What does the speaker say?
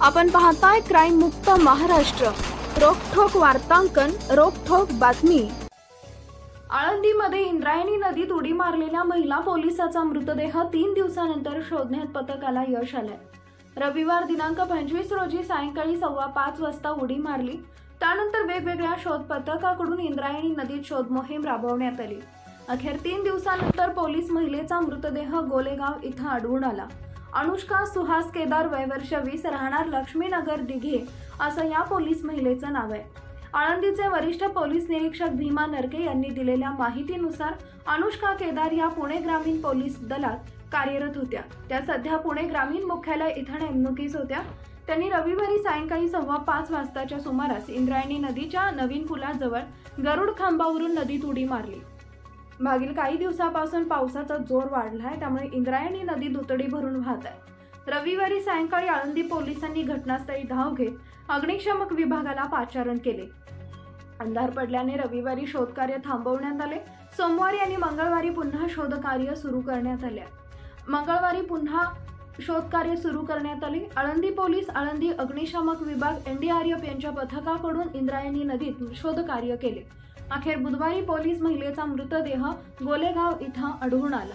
आपण पाहताय क्राईम मुक्त महाराष्ट्र, रोखठोक वार्तांकन, रोखठोक बातमी। आळंदीमध्ये इंद्रायणी नदीत उडी मारलेल्या महिला पोलिसाचा मृतदेह 3 दिवसानंतर शोधण्यात पथकाला यश आले। रविवार दिनांक 25 रोजी सायंकाळी 5:15 वाजता उडी मारली। त्यानंतर वेगवेगळ्या शोध पथकाकडून इंद्रायणी नदीत शोध मोहीम राबवण्यात आली। अखेर 3 दिवसानंतर पोलीस महिलेचा मृतदेह गोलेगाव इथं आढळून आला। अनुष्का सुहास केदार, वय वर्ष 20, राहणार लक्ष्मीनगर दिघे असं या पोलीस महिलेचं नाव आहे। आळंदीचे वरिष्ठ पोलीस निरीक्षक भीमा नरके यांनी दिलेल्या माहितीनुसार अनुष्का केदार या पुणे ग्रामीण पोलीस दलात कार्यरत होत्या। त्या सध्या पुणे ग्रामीण मुख्यालय इथं नेमणुकीस होत्या। त्यांनी रविवारी सायंकाळी 5:15 वाजताच्या सुमारास इंद्रायणी नदीच्या नवीन पुलाजवळ गरुड खांबावरून नदीत उडी मारली। मागील काही दिवसापासून पावसाचा जोर वाढलाय, त्यामुळे इंद्रायणी नदी दुतडी भरून वाहत आहे। रविवारी सायंकाळी आळंदी पोलिसांनी घटनास्थळी धाव घेत अग्निशमक विभागाला पाचारण केले। अंधार पडल्याने रविवारी शोधकार्य थांबवण्यात आले। सोमवारी आणि मंगळवारी पुन्हा शोधकार्य सुरू करण्यात आले। आळंदी पोलीस, आळंदी अग्निशमक विभाग, NDRF यांच्या पथकाकडून इंद्रायणी नदीत शोधकार्य केले। अखेर बुधवारी पोलीस महिलेचा मृतदेह गोलेगाव इथं आढळून आला।